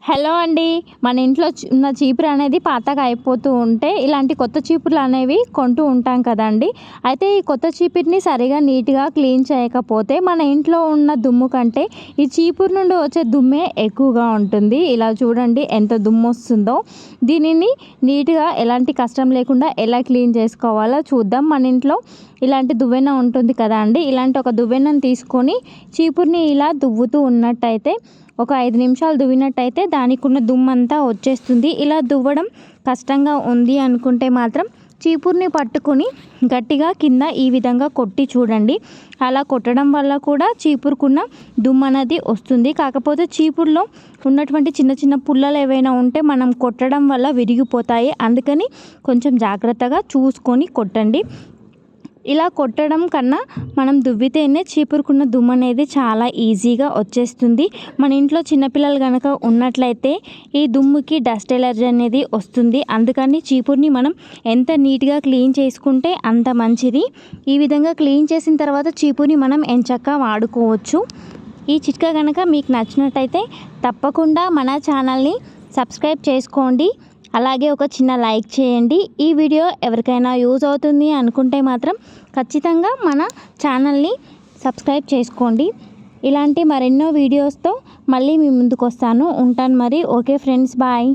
Hello అండి. మన ఇంట్లో ఉన్న చీపురు అనేది పాతగా అయిపోతూ ఉంటే ఇలాంటి కొత్త చీపుర్లు అనేవి కొంటూ ఉంటాం కదండి. అయితే ఈ కొత్త చీపురుని సరిగా నీట్గా క్లీన్ చేయకపోతే మన ఇంట్లో ఉన్న దుమ్ము కంటే ఈ చీపురు నుండి వచ్చే దుమ్మే ఎక్కువగా ఉంటుంది. ఇలా చూడండి ఎంత దుమ్ము వస్తుందో. దీనిని నీట్గా ఎలాంటి కష్టం లేకుండా ఎలా క్లీన్ చేసుకోవాలో చూద్దాం. మన ఇంట్లో ఇలాంటి దువ్వెన ఉంటుంది కదా అండి. ఇలాంటి ఒక దువ్వెనను తీసుకొని చీపురుని ఇలా దువ్వుతూ ఉన్నట్టయితే ఒక 5 నిమిషాలు దువ్వినట్టయితే దానికి ఉన్న దుమ్మంతా వచ్చేస్తుంది. ఇలా దువ్వడం కష్టంగా ఉంది అనుకుంటే మాత్రం చీపురుని పట్టుకొని గట్టిగా కింద ఈ విధంగా కొట్టి చూడండి. అలా కొట్టడం వల్ల కూడా చీపురుకున్న దుమ్ము అనేది వస్తుంది. కాకపోతే చీపురులో ఉన్నటువంటి చిన్న చిన్న పుల్లలు ఏవైనా ఉంటే మనం కొట్టడం వల్ల విరిగిపోతాయి. అందుకని కొంచెం జాగ్రత్తగా చూసుకొని కొట్టండి. ఇలా కొట్టడం కన్నా మనం దువ్వితేనే చీపురుకున్న దుమ్ము అనేది చాలా ఈజీగా వచ్చేస్తుంది. మన ఇంట్లో చిన్నపిల్లలు కనుక ఉన్నట్లయితే ఈ దుమ్ముకి డస్ట్ ఎలర్జీ అనేది వస్తుంది. అందుకని చీపురుని మనం ఎంత నీట్గా క్లీన్ చేసుకుంటే అంత మంచిది. ఈ విధంగా క్లీన్ చేసిన తర్వాత చీపురుని మనం ఎంచక్కా వాడుకోవచ్చు. ఈ చిట్కా కనుక మీకు నచ్చినట్టయితే తప్పకుండా మన ఛానల్ని సబ్స్క్రైబ్ చేసుకోండి. అలాగే ఒక చిన్న లైక్ చేయండి. ఈ వీడియో ఎవరికైనా యూజ్ అవుతుంది అనుకుంటే మాత్రం ఖచ్చితంగా మన ఛానల్ని సబ్స్క్రైబ్ చేసుకోండి. ఇలాంటి మరెన్నో వీడియోస్తో మళ్ళీ మీ ముందుకు వస్తాను. ఉంటాను మరి. Okay friends, bye.